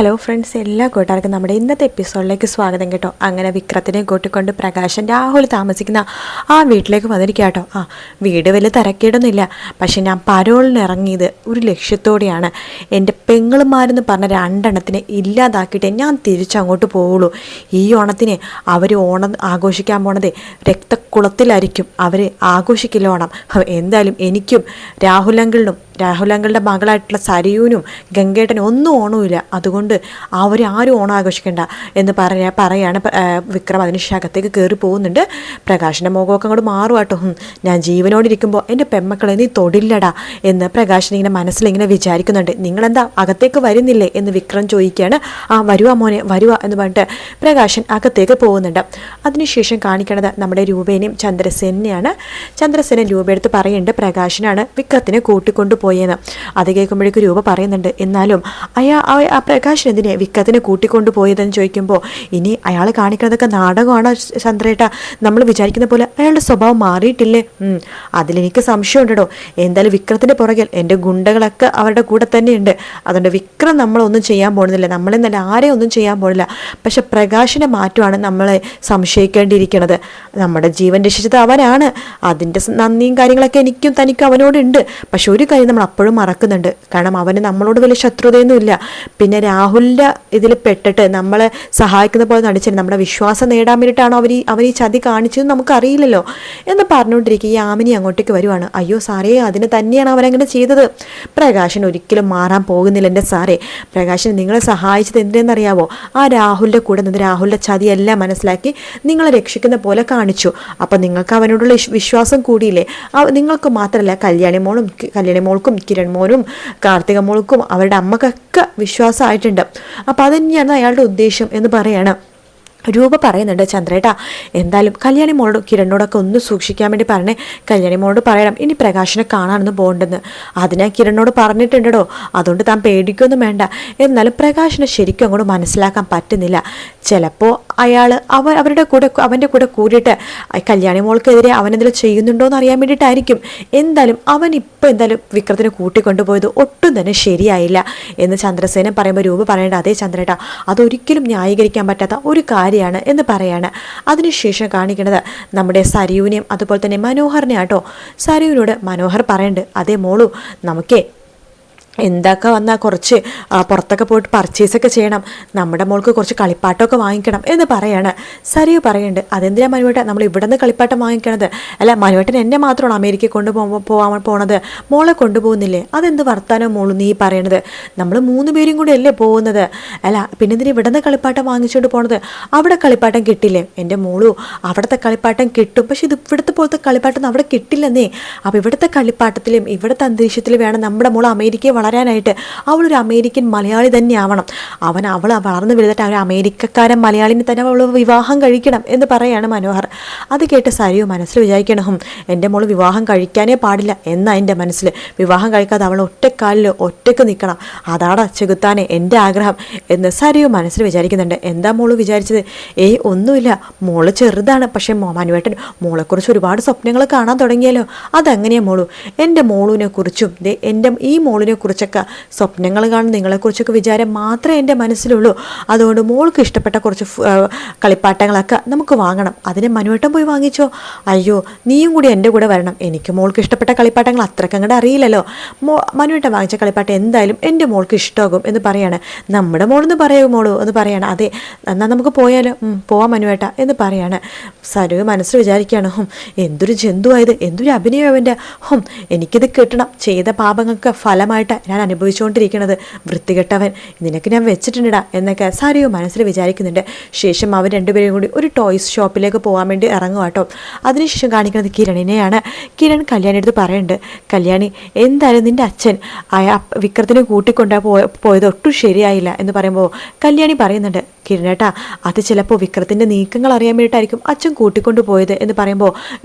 Hello friends, എല്ലാ കൂട്ടുകാർക്കും നമ്മുടെ ഇന്നത്തെ എപ്പിസോഡിലേക്ക് സ്വാഗതം കേട്ടോ. അങ്ങനെ വിക്രത്തിനെ കൂട്ടിക്കൊണ്ട് പ്രകാശൻ രാഹുൽ താമസിക്കുന്ന ആ വീട്ടിലേക്ക് വന്നിരിക്കുക കേട്ടോ. വീട് വലിയ തിരക്കേടൊന്നുമില്ല, പക്ഷെ ഞാൻ പരോളിന് ഇറങ്ങിയത് ഒരു ലക്ഷ്യത്തോടെയാണ്. എൻ്റെ പെങ്ങളുമാരെന്ന് പറഞ്ഞ രണ്ടെണ്ണത്തിനെ ഇല്ലാതാക്കിയിട്ട് ഞാൻ തിരിച്ചങ്ങോട്ട് പോവുള്ളൂ. ഈ ഓണത്തിന് അവർ ഓണം ആഘോഷിക്കാൻ പോണത് രക്തക്കുളത്തിലായിരിക്കും. അവർ ആഘോഷിക്കില്ല ഓണം. എന്തായാലും എനിക്കും രാഹുലങ്കളുടെ മകളായിട്ടുള്ള സരയൂനും ഗംഗേട്ടനും ഒന്നും ഓണവുമില്ല. അതുകൊണ്ട് അവരാരും ഓണം ആഘോഷിക്കണ്ട എന്ന് പറയാണ് വിക്രം. അതിന് അകത്തേക്ക് കയറി പോകുന്നുണ്ട്. പ്രകാശിൻ്റെ മുഖമൊക്കെ അങ്ങോട്ട് മാറുവാട്ടോ. ഞാൻ ജീവനോടിരിക്കുമ്പോൾ എൻ്റെ പെമ്മക്കളെ നീ തൊടില്ലടാ എന്ന് പ്രകാശൻ ഇങ്ങനെ മനസ്സിലിങ്ങനെ വിചാരിക്കുന്നുണ്ട്. നിങ്ങളെന്താ അകത്തേക്ക് വരുന്നില്ലേ എന്ന് വിക്രം ചോദിക്കുകയാണ്. വരുവാ മോനെ വരുവാ എന്ന് പറഞ്ഞിട്ട് പ്രകാശൻ അകത്തേക്ക് പോകുന്നുണ്ട്. അതിനുശേഷം കാണിക്കണത് നമ്മുടെ രൂപേനെയും ചന്ദ്രസേനെയാണ്. ചന്ദ്രസേനൻ രൂപയെടുത്ത് പറയുന്നുണ്ട് പ്രകാശനാണ് വിക്രത്തിനെ കൂട്ടിക്കൊണ്ടു പോയെന്ന്. അത് കേൾക്കുമ്പോഴേക്കും രൂപ പറയുന്നുണ്ട്, എന്നാലും ആ പ്രകാശൻ എന്തിനെ വിക്രത്തിനെ കൂട്ടിക്കൊണ്ടു പോയതെന്ന് ചോദിക്കുമ്പോൾ, ഇനി അയാൾ കാണിക്കുന്നതൊക്കെ നാടകമാണോ ചന്ദ്രേട്ട? നമ്മൾ വിചാരിക്കുന്ന പോലെ അയാളുടെ സ്വഭാവം മാറിയിട്ടില്ലേ? അതിലെനിക്ക് സംശയമുണ്ടോ. എന്തായാലും വിക്രത്തിൻ്റെ പുറകിൽ എൻ്റെ ഗുണ്ടകളൊക്കെ അവരുടെ കൂടെ തന്നെയുണ്ട്. അതുകൊണ്ട് വിക്രം നമ്മളൊന്നും ചെയ്യാൻ പോകുന്നില്ല, നമ്മളെന്നല്ല ആരെയും ഒന്നും ചെയ്യാൻ പോകുന്നില്ല. പക്ഷെ പ്രകാശിനെ മാറ്റമാണ് നമ്മളെ സംശയിക്കേണ്ടിയിരിക്കുന്നത്. നമ്മുടെ ജീവൻ രക്ഷിച്ചത് അവനാണ്. അതിൻ്റെ നന്ദിയും കാര്യങ്ങളൊക്കെ എനിക്കും തനിക്കും അവനോടുണ്ട്. പക്ഷെ ഒരു കാര്യം നമ്മൾ അപ്പോഴും മറക്കുന്നുണ്ട്. കാരണം അവന് നമ്മളോട് വലിയ ശത്രുതയൊന്നുമില്ല. പിന്നെ രാഹുലിൻ്റെ ഇതിൽ പെട്ടിട്ട് നമ്മളെ സഹായിക്കുന്ന പോലെ നടിച്ചിട്ട് നമ്മുടെ വിശ്വാസം നേടാൻ വേണ്ടിയിട്ടാണോ അവർ ഈ ചതി കാണിച്ചതെന്ന് നമുക്കറിയില്ലല്ലോ എന്ന് പറഞ്ഞുകൊണ്ടിരിക്കുക. ഈ ആമിനി അങ്ങോട്ടേക്ക് വരുവാണ്. അയ്യോ സാറേ, അതിന് തന്നെയാണ് അവരങ്ങനെ ചെയ്തത്. പ്രകാശൻ ഒരിക്കലും മാറാൻ പോകുന്നില്ല എൻ്റെ സാറേ. പ്രകാശൻ നിങ്ങളെ സഹായിച്ചത് എന്തിനെന്നറിയാവോ? ആ രാഹുലിൻ്റെ കൂടെ നിന്ന് രാഹുലിൻ്റെ ചതിയെല്ലാം മനസ്സിലാക്കി നിങ്ങളെ രക്ഷിക്കുന്ന പോലെ കാണിച്ചു. അപ്പം നിങ്ങൾക്ക് അവനോടുള്ള വിശ്വാസം കൂടിയില്ലേ? നിങ്ങൾക്ക് മാത്രമല്ല കല്യാണി മോൾക്കും കിരൺ മോനും കാർത്തിക മോൾക്കും അവരുടെ അമ്മക്കൊക്കെ വിശ്വാസമായിട്ടുണ്ട്. അപ്പം അതുതന്നെയാണ് അയാളുടെ ഉദ്ദേശം എന്ന് പറയാണ്. രൂപ പറയുന്നുണ്ട്, ചന്ദ്രേട്ടാ എന്തായാലും കല്യാണി മോളോടും കിരണിനോടൊക്കെ ഒന്ന് സൂക്ഷിക്കാൻ വേണ്ടി പറഞ്ഞേ. കല്യാണി മോളോട് പറയണം ഇനി പ്രകാശനെ കാണാനൊന്നും പോകണ്ടെന്ന്. അതിനാ കിരണിനോട് പറഞ്ഞിട്ടുണ്ടോ. അതുകൊണ്ട് താൻ പേടിക്കൊന്നും വേണ്ട. എന്നാലും പ്രകാശനെ ശരിക്കും അങ്ങോട്ട് മനസ്സിലാക്കാൻ പറ്റുന്നില്ല. ചിലപ്പോൾ അയാൾ അവൻ്റെ കൂടെ കൂടിയിട്ട് കല്യാണി മോൾക്കെതിരെ അവനെന്തെങ്കിലും ചെയ്യുന്നുണ്ടോ എന്ന് അറിയാൻ വേണ്ടിയിട്ടായിരിക്കും. എന്തായാലും അവൻ എന്തായാലും വിക്രത്തിനെ കൂട്ടിക്കൊണ്ടുപോയത് ഒട്ടും തന്നെ ശരിയായില്ല എന്ന് ചന്ദ്രസേനൻ പറയുമ്പോൾ രൂപ പറയേണ്ട, അതേ ചന്ദ്രേട്ടാ അതൊരിക്കലും ന്യായീകരിക്കാൻ പറ്റാത്ത ഒരു കാര്യമാണ് എന്ന് പറയാണ്. അതിനുശേഷം കാണിക്കുന്നത് നമ്മുടെ സരയൂനെയും അതുപോലെ തന്നെ മനോഹറിനെ ആട്ടോ. സരയൂനോട് മനോഹർ പറയുന്നുണ്ട്, അതേ മോളു നമുക്കേ എന്തൊക്കെ വന്നാൽ കുറച്ച് പുറത്തൊക്കെ പോയിട്ട് പർച്ചേസൊക്കെ ചെയ്യണം, നമ്മുടെ മോൾക്ക് കുറച്ച് കളിപ്പാട്ടമൊക്കെ വാങ്ങിക്കണം എന്ന് പറയാണ്. സരിയു പറയുന്നുണ്ട്, അതെന്തിനാ മനുവേട്ടൻ നമ്മൾ ഇവിടെ നിന്ന് കളിപ്പാട്ടം വാങ്ങിക്കണത്? അല്ല മനുവേട്ടൻ എന്നെ മാത്രമാണ് അമേരിക്കയിൽ പോണത്, മോളെ കൊണ്ടുപോകുന്നില്ലേ? അതെന്ത് വർത്താനോ മോളു നീ പറയണത്? നമ്മൾ 3 പേരും കൂടി അല്ലേ പോകുന്നത്? അല്ല പിന്നെ എന്തിനാ ഇവിടെ നിന്ന് കളിപ്പാട്ടം വാങ്ങിച്ചുകൊണ്ട് പോണത്? അവിടെ കളിപ്പാട്ടം കിട്ടില്ലേ? എൻ്റെ മോളു അവിടുത്തെ കളിപ്പാട്ടം കിട്ടും, പക്ഷെ ഇത് ഇവിടുത്തെ പോലത്തെ കളിപ്പാട്ടം അവിടെ കിട്ടില്ലെന്നേ. അപ്പോൾ ഇവിടുത്തെ കളിപ്പാട്ടത്തിലും ഇവിടുത്തെ അന്തരീക്ഷത്തിലും വേണം നമ്മുടെ മോൾ അമേരിക്കയിൽ വളരാനായിട്ട്. അവളൊരു അമേരിക്കൻ മലയാളി തന്നെ ആവണം. അവൾ വളർന്നു വലുതായിട്ട് ഒരു അമേരിക്കക്കാരൻ മലയാളിനെ തന്നെ അവൾ വിവാഹം കഴിക്കണം എന്ന് പറയാണ് മനോഹർ. അത് കേട്ട് സരിയു മനസ്സിൽ വിചാരിക്കണം, എൻ്റെ മോൾ വിവാഹം കഴിക്കാനേ പാടില്ല എന്നാ എൻ്റെ മനസ്സിൽ. വിവാഹം കഴിക്കാതെ അവൾ ഒറ്റക്കാലിൽ ഒറ്റയ്ക്ക് നിൽക്കണം, അതാടാ ചെകുത്താനെ എൻ്റെ ആഗ്രഹം എന്ന് സരിയു മനസ്സിൽ വിചാരിക്കുന്നുണ്ട്. എന്താ മോള് വിചാരിച്ചത്? ഒന്നുമില്ല, മോള് ചെറുതാണ്. പക്ഷെ മനുവേട്ടൻ മോളെക്കുറിച്ച് ഒരുപാട് സ്വപ്നങ്ങൾ കാണാൻ തുടങ്ങിയാലോ? അതെങ്ങനെയാ മോളു? എൻ്റെ മോളുവിനെ കുറിച്ചും ഈ മോളിനെ കുറിച്ചൊക്കെ സ്വപ്നങ്ങൾ കാണും, നിങ്ങളെക്കുറിച്ചൊക്കെ വിചാരം മാത്രമേ എൻ്റെ മനസ്സിലുള്ളൂ. അതുകൊണ്ട് മോൾക്ക് ഇഷ്ടപ്പെട്ട കുറച്ച് കളിപ്പാട്ടങ്ങളൊക്കെ നമുക്ക് വാങ്ങണം. അതിന് മനുവേട്ടൻ പോയി വാങ്ങിച്ചോ? അയ്യോ നീയും കൂടി എൻ്റെ കൂടെ വരണം, എനിക്ക് മോൾക്ക് ഇഷ്ടപ്പെട്ട കളിപ്പാട്ടങ്ങൾ അത്രയ്ക്ക് അങ്ങോട്ട് അറിയില്ലല്ലോ. മനുവേട്ടൻ വാങ്ങിച്ച കളിപ്പാട്ടം എന്തായാലും എൻ്റെ മോൾക്ക് ഇഷ്ടമാകും എന്ന് പറയാണ്. നമ്മുടെ മോളെന്ന് പറയൂ മോളൂ എന്ന് പറയാണ്. അതെ എന്നാൽ നമുക്ക് പോയാലോ? പോവാം മനുവേട്ട എന്ന് പറയാണ്. സരു മനസ്സിൽ വിചാരിക്കുകയാണ്, എന്തൊരു ജന്തുവായത്, എന്തൊരു അഭിനയം അവൻ്റെ. എനിക്കിത് കിട്ടണം, ചെയ്ത പാപങ്ങൾക്ക് ഫലമായിട്ട് ഞാൻ അനുഭവിച്ചുകൊണ്ടിരിക്കുന്നത്. വൃത്തികെട്ടവൻ, നിനക്ക് ഞാൻ വെച്ചിട്ടുണ്ടാ എന്നൊക്കെ സരിയു മനസ്സിൽ വിചാരിക്കുന്നുണ്ട്. ശേഷം അവർ രണ്ടുപേരും കൂടി ഒരു ടോയ്സ് ഷോപ്പിലേക്ക് പോകാൻ വേണ്ടി ഇറങ്ങും കേട്ടോ. അതിനുശേഷം കാണിക്കുന്നത് കിരണിനെയാണ്. കിരൺ കല്യാണി അടുത്ത് പറയുന്നുണ്ട്, കല്യാണി എന്തായാലും നിൻ്റെ അച്ഛൻ വിക്രത്തിനെ കൂട്ടിക്കൊണ്ടാ പോയത് ഒട്ടും ശരിയായില്ല എന്ന് പറയുമ്പോൾ കല്യാണി പറയുന്നുണ്ട്, കിരണേട്ടാ അത് ചിലപ്പോൾ വിക്രത്തിൻ്റെ നീക്കങ്ങൾ അറിയാൻ വേണ്ടിയിട്ടായിരിക്കും അച്ഛൻ കൂട്ടിക്കൊണ്ടു പോയത് എന്ന് പറയുമ്പോൾ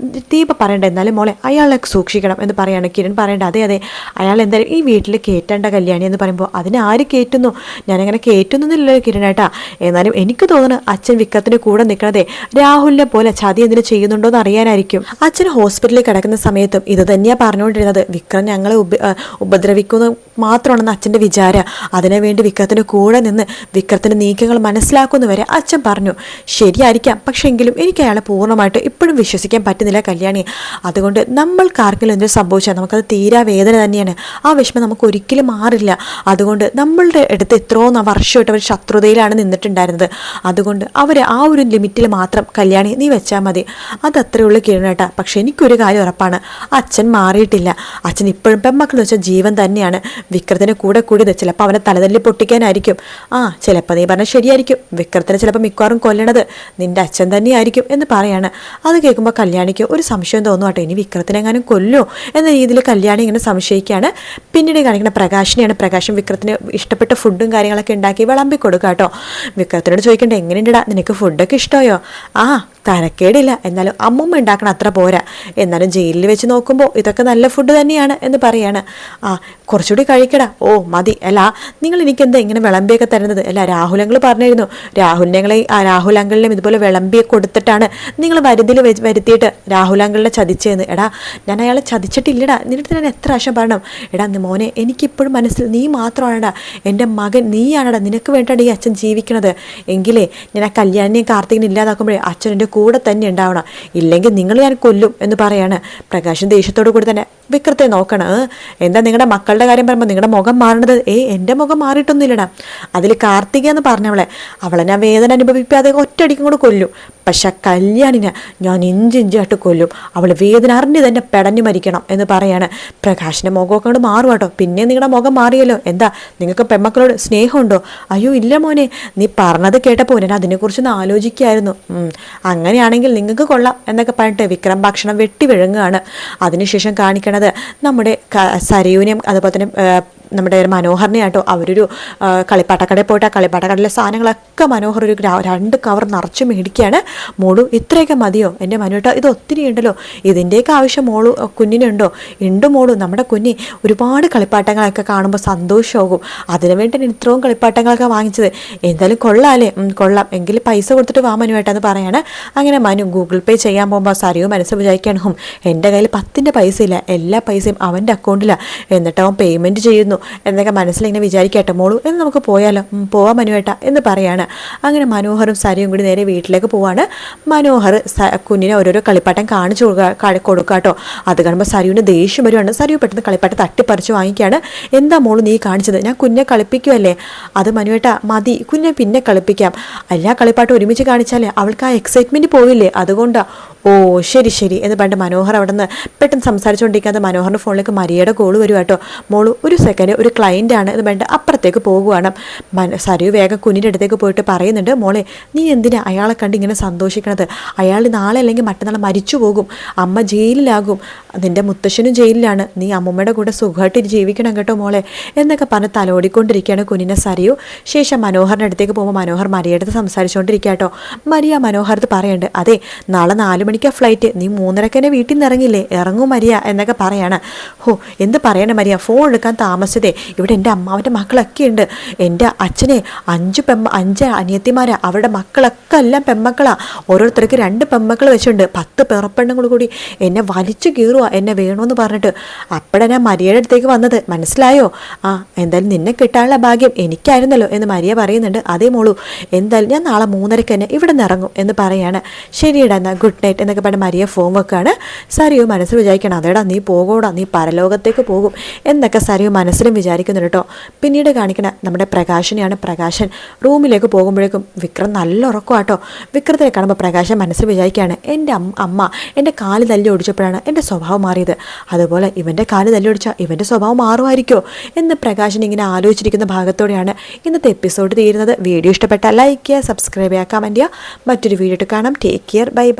ദീപ പറയണ്ട, എന്നാലും മോളെ അയാളെ സൂക്ഷിക്കണം എന്ന് പറയാണ്. കിരൺ പറയണ്ട, അതെ അതെ അയാൾ എന്തായാലും ഈ വീട്ടിൽ കയറ്റേണ്ട കല്യാണി എന്ന് പറയുമ്പോൾ അതിനെ ആര് കയറ്റുന്നു, ഞാനങ്ങനെ കയറ്റുന്നില്ലല്ലോ കിരണേട്ടാ. എന്നാലും എനിക്ക് തോന്നുന്നു അച്ഛൻ വിക്രത്തിന് കൂടെ നിൽക്കണതേ രാഹുലിനെ പോലെ ചതി എന്തിനു ചെയ്യുന്നുണ്ടോ എന്ന് അറിയാനായിരിക്കും. അച്ഛൻ ഹോസ്പിറ്റലിൽ കിടക്കുന്ന സമയത്തും ഇത് തന്നെയാണ് പറഞ്ഞുകൊണ്ടിരുന്നത്, വിക്രം ഞങ്ങളെ ഉപദ്രവിക്കുന്നു മാത്രമാണെന്ന് അച്ഛൻ്റെ വിചാരം. അതിനുവേണ്ടി വിക്രത്തിന് കൂടെ നിന്ന് വിക്രത്തിൻ്റെ നീക്കങ്ങൾ മനസ്സിലാക്കുന്നവരെ അച്ഛൻ പറഞ്ഞു. ശരിയായിരിക്കാം, പക്ഷേ എങ്കിലും എനിക്ക് അയാളെ പൂർണ്ണമായിട്ട് ഇപ്പോഴും വിശ്വസിക്കാൻ പറ്റുന്നില്ല കല്യാണി. അതുകൊണ്ട് നമ്മൾക്കാർക്കെങ്കിലും എന്തെങ്കിലും സംഭവിച്ചാൽ നമുക്കത് തീരാ വേദന തന്നെയാണ്. ആ വിഷമം നമുക്ക് ഒരിക്കലും മാറില്ല. അതുകൊണ്ട് നമ്മളുടെ അടുത്ത് എത്രയോ വർഷമായിട്ട് അവർ ശത്രുതയിലാണ് നിന്നിട്ടുണ്ടായിരുന്നത്. അതുകൊണ്ട് അവർ ആ ഒരു ലിമിറ്റിൽ മാത്രം കല്യാണി നീ വെച്ചാൽ മതി. അതത്രയുള്ള കിരണേട്ടാ. പക്ഷെ എനിക്കൊരു കാര്യം ഉറപ്പാണ്, അച്ഛൻ മാറിയിട്ടില്ല. അച്ഛൻ ഇപ്പോഴും പെമ്മക്കൾ വെച്ച ജീവൻ തന്നെയാണ്. വിക്രത്തിന് കൂടെ കൂടിയത് ചിലപ്പോൾ അവനെ തലതല്ലി പൊട്ടിക്കാനായിരിക്കും. ചിലപ്പോൾ നീ പറഞ്ഞാൽ ശരിയായിരിക്കും, വിക്രത്തിനെ ചിലപ്പോൾ മിക്കവാറും കൊല്ലണത് നിന്റെ അച്ഛൻ തന്നെയായിരിക്കും എന്ന് പറയാണ്. അത് കേൾക്കുമ്പോൾ കല്യാണിക്ക് ഒരു സംശയം തോന്നുവാട്ടോ, ഇനി വിക്രത്തിനെങ്ങാനും കൊല്ലോ എന്ന രീതിയിൽ കല്യാണി ഇങ്ങനെ സംശയിക്കുകയാണ്. പിന്നീട് കാണിക്കുന്ന പ്രകാശിനെയാണ്. പ്രകാശം വിക്രത്തിന് ഇഷ്ടപ്പെട്ട ഫുഡും കാര്യങ്ങളൊക്കെ ഉണ്ടാക്കി വിളമ്പി കൊടുക്കുക കേട്ടോ. വിക്രത്തിനോട് ചോദിക്കണ്ടേ, എങ്ങനെയുണ്ടാ നിനക്ക് ഫുഡൊക്കെ ഇഷ്ടമായോ? തരക്കേടില്ല, എന്നാലും അമ്മൂമ്മ ഉണ്ടാക്കണം അത്ര പോരാ. എന്നാലും ജയിലിൽ വെച്ച് നോക്കുമ്പോൾ ഇതൊക്കെ നല്ല ഫുഡ് തന്നെയാണ് എന്ന് പറയാണ്. കുറച്ചുകൂടി കഴിക്കടാ. മതി. അല്ല നിങ്ങൾ എനിക്കെന്താ ഇങ്ങനെ വിളമ്പിയൊക്കെ തരുന്നത്? അല്ല രാഹുലങ്ങൾ പറഞ്ഞിരുന്നു, രാഹുൽ അങ്കിളിനെയും ഇതുപോലെ വിളമ്പി കൊടുത്തിട്ടാണ് നിങ്ങൾ വരുത്തിയിട്ട് രാഹുൽ അങ്കിളിനെ ചതിച്ചതെന്ന്. എടാ ഞാൻ അയാളെ ചതിച്ചിട്ടില്ലടാ, നിന്നിട്ട് ഞാൻ എത്ര പ്രാവശ്യം പറയണം. എടാ മോനെ, എനിക്കിപ്പോഴും മനസ്സിൽ നീ മാത്രമാണടാ എൻ്റെ മകൻ, നീയാണടാ, നിനക്ക് വേണ്ടിയാണ് ഈ അച്ഛൻ ജീവിക്കണത്. എങ്കിലേ ഞാൻ ആ കല്യാണിനെയും കാർത്തികിനെ ഇല്ലാതാക്കുമ്പോഴേ അച്ഛൻ എൻ്റെ കൂടെ തന്നെ ഉണ്ടാവണം, ഇല്ലെങ്കിൽ നിങ്ങൾ ഞാൻ കൊല്ലും എന്ന് പറയാണ്. പ്രകാശൻ ദേഷ്യത്തോടു കൂടി തന്നെ വിക്രത്തെ നോക്കണം. എന്താ നിങ്ങളുടെ മക്കളുടെ കാര്യം പറയുമ്പോൾ നിങ്ങളുടെ മുഖം മാറണത്? എൻ്റെ മുഖം മാറിയിട്ടൊന്നുമില്ലടാ. അതിൽ കാർത്തിക എന്ന് പറഞ്ഞവളെ ഞാൻ വേദന അനുഭവിക്കാതെ ഒറ്റയടിക്കും കൂടെ കൊല്ലും. പക്ഷെ കല്യാണിനെ ഞാൻ ഇഞ്ചിഞ്ചായിട്ട് കൊല്ലും. അവൾ വേദന അറിഞ്ഞ് തന്നെ പെടഞ്ഞു മരിക്കണം എന്ന് പറയാണ്. പ്രകാശിൻ്റെ മുഖമൊക്കെ കൊണ്ട് മാറും കേട്ടോ. പിന്നെ നിങ്ങളുടെ മുഖം മാറിയല്ലോ. എന്താ നിങ്ങൾക്ക് പെമ്മക്കളോട് സ്നേഹമുണ്ടോ? അയ്യോ ഇല്ല മോനെ, നീ പറഞ്ഞത് കേട്ടപ്പോൾ ഞാൻ അതിനെക്കുറിച്ചൊന്ന് ആലോചിക്കുകയായിരുന്നു. അങ്ങനെയാണെങ്കിൽ നിങ്ങൾക്ക് കൊള്ളാം എന്നൊക്കെ പറഞ്ഞിട്ട് വിക്രം ഭക്ഷണം വെട്ടി വിഴുങ്ങുകയാണ്. അതിനുശേഷം കാണിക്കണത് നമ്മുടെ സരയുനെയും അതുപോലെ തന്നെ നമ്മുടെ മനോഹറിനെ ആട്ടോ. അവരൊരു കളിപ്പാട്ടക്കടയിൽ പോയിട്ട് ആ കളിപ്പാട്ടക്കടയിലെ സാധനങ്ങളൊക്കെ മനോഹർ ഒരു 2 കവർ നിറച്ച് മേടിക്കുകയാണ്. മോളു ഇത്രയൊക്കെ മതിയോ എൻ്റെ മനുവേട്ട? ഇത് ഒത്തിരി ഉണ്ടല്ലോ, ഇതിൻ്റെയൊക്കെ ആവശ്യം കുഞ്ഞിനുണ്ടോ? ഉണ്ട് മോളു, നമ്മുടെ കുഞ്ഞി ഒരുപാട് കളിപ്പാട്ടങ്ങളൊക്കെ കാണുമ്പോൾ സന്തോഷമാകും, അതിനുവേണ്ടി ഞാൻ ഇത്രയും കളിപ്പാട്ടങ്ങളൊക്കെ വാങ്ങിച്ചത്. എന്തായാലും കൊള്ളാമല്ലേ? കൊള്ളാം, എങ്കിൽ പൈസ കൊടുത്തിട്ട് വാ മനുവേട്ട എന്ന് പറയാണ്. അങ്ങനെ മനു ഗൂഗിൾ പേ ചെയ്യാൻ പോകുമ്പോൾ സരിയോ മനസ്സ് വിചാരിക്കണം, എൻ്റെ കയ്യിൽ 10ൻ്റെ പൈസ ഇല്ല, എല്ലാ പൈസയും അവൻ്റെ അക്കൗണ്ടിലാണ്, എന്നിട്ട് അവൻ പേയ്മെൻറ്റ് ചെയ്യുന്നു എന്നൊക്കെ മനസ്സിലിങ്ങനെ വിചാരിക്കട്ടെ മോളൂ, എന്ന് നമുക്ക് പോയാലോ? പോവാൻ മനുവേട്ട എന്ന് പറയാണ്. അങ്ങനെ മനോഹറും സരിയും കൂടി നേരെ വീട്ടിലേക്ക് പോവാണ്. മനോഹർ കുഞ്ഞിനെ ഓരോരോ കളിപ്പാട്ടം കാണിച്ചു കൊടുക്കാട്ടോ. അത് കാണുമ്പോൾ സരിയുവിന് ദേഷ്യം വരുവാണ്. സരിയു പെട്ടെന്ന് കളിപ്പാട്ടം തട്ടിപ്പറിച്ച് വാങ്ങിക്കുകയാണ്. എന്താ മോള് നീ കാണിച്ചത്? ഞാൻ കുഞ്ഞെ കളിപ്പിക്കുമല്ലേ? അത് മനുവേട്ട മതി, കുഞ്ഞെ പിന്നെ കളിപ്പിക്കാം. എല്ലാ കളിപ്പാട്ടും ഒരുമിച്ച് കാണിച്ചാലേ അവൾക്ക് ആ എക്സൈറ്റ്മെൻറ്റ് പോയില്ലേ, അതുകൊണ്ടാണ്. ശരി ശരി എന്ന് പറഞ്ഞിട്ട് മനോഹർ അവിടെ നിന്ന് പെട്ടെന്ന് സംസാരിച്ചുകൊണ്ടിരിക്കാതെ മനോഹറിൻ്റെ ഫോണിലേക്ക് മരിയയുടെ കോൾ വരും കേട്ടോ. മോള് ഒരു സെക്കൻഡ്, ഒരു ക്ലയൻ്റാണ് എന്ന് പറഞ്ഞിട്ട് അപ്പുറത്തേക്ക് പോകുവാണ്. സരിയു വേഗം കുഞ്ഞിൻ്റെ അടുത്തേക്ക് പോയിട്ട് പറയുന്നുണ്ട്, മോളെ നീ എന്തിനാ അയാളെ കണ്ട് ഇങ്ങനെ സന്തോഷിക്കണത്? അയാൾ നാളെ അല്ലെങ്കിൽ മറ്റന്നാൾ മരിച്ചു പോകും, അമ്മ ജയിലിലാകും, നിൻ്റെ മുത്തശ്ശനും ജയിലിലാണ്, നീ അമ്മൂമ്മയുടെ കൂടെ സുഖമായിട്ട് ജീവിക്കണം കേട്ടോ മോളെ എന്നൊക്കെ പറഞ്ഞ് തലോടിക്കൊണ്ടിരിക്കുകയാണ് കുഞ്ഞിനെ സരിയു. ശേഷം മനോഹറിൻ്റെ അടുത്തേക്ക് പോകുമ്പോൾ മനോഹർ മരിയയുടെ അടുത്ത് സംസാരിച്ചുകൊണ്ടിരിക്കുക കേട്ടോ. മരിയ മനോഹരത്ത് പറയുന്നുണ്ട്, അതെ നാളെ 4 മണിക്കാണ് ഫ്ലൈറ്റ്, നീ 3:30 തന്നെ വീട്ടിൽ നിന്ന് ഇറങ്ങില്ലേ? ഇറങ്ങും മരിയ എന്നൊക്കെ പറയാണ്. എന്ത് പറയണേ മരിയ, ഫോൺ എടുക്കാൻ താമസിച്ചതേ, ഇവിടെ എൻ്റെ അമ്മാവൻ്റെ മക്കളൊക്കെ ഉണ്ട്. എൻ്റെ അച്ഛനെ 5 അനിയത്തിമാരാ, അവരുടെ മക്കളൊക്കെ എല്ലാം പെമ്മക്കളാ, ഓരോരുത്തർക്ക് 2 പെമ്മക്കൾ വെച്ചുണ്ട്. 10 പെറപ്പെണ്ണങ്ങൾ കൂടി എന്നെ വലിച്ചു കീറുക, എന്നെ വേണമെന്ന് പറഞ്ഞിട്ട്. അപ്പോഴാണ് ഞാൻ മരിയയുടെ അടുത്തേക്ക് വന്നത്, മനസ്സിലായോ? എന്തായാലും നിന്നെ കിട്ടാനുള്ള ഭാഗ്യം എനിക്കായിരുന്നല്ലോ എന്ന് മരിയ പറയുന്നുണ്ട്. അതേ മോളൂ, എന്തായാലും ഞാൻ നാളെ 3:30 തന്നെ ഇവിടെ നിന്ന് ഇറങ്ങും എന്ന് പറയാണ്. ശരിയടാ എന്നാൽ ഗുഡ് നൈറ്റ് എന്നൊക്കെ പറഞ്ഞ് മരിയ ഫോം വെക്കാണ്. സരിയു മനസ്സിൽ വിചാരിക്കണം, അതേടാ നീ പോകൂടാ, നീ പരലോകത്തേക്ക് പോകും എന്നൊക്കെ സരിയു മനസ്സിലും വിചാരിക്കുന്നുണ്ട് കേട്ടോ. പിന്നീട് കാണിക്കണ നമ്മുടെ പ്രകാശനെയാണ്. പ്രകാശൻ റൂമിലേക്ക് പോകുമ്പോഴേക്കും വിക്രം നല്ല ഉറക്കമാട്ടോ. വിക്രത്തിനെ കാണുമ്പോൾ പ്രകാശൻ മനസ്സിൽ വിചാരിക്കുകയാണ്, എൻ്റെ അമ്മ എൻ്റെ കാല് തല്ലി ഓടിച്ചപ്പോഴാണ് എൻ്റെ സ്വഭാവം മാറിയത്, അതുപോലെ ഇവൻ്റെ കാല് തല്ലി ഓടിച്ചാൽ ഇവൻ്റെ സ്വഭാവം മാറുമായിരിക്കോ എന്ന് പ്രകാശൻ ഇങ്ങനെ ആലോചിച്ചിരിക്കുന്ന ഭാഗത്തോടെയാണ് ഇന്നത്തെ എപ്പിസോഡ് തീരുന്നത്. വീഡിയോ ഇഷ്ടപ്പെട്ടാൽ ലൈക്ക് ചെയ്യുക, സബ്സ്ക്രൈബ് ചെയ്യുക, കമൻറ്റ് ചെയ്യുക. മറ്റൊരു വീഡിയോ കാണാം. Take care, bye bye.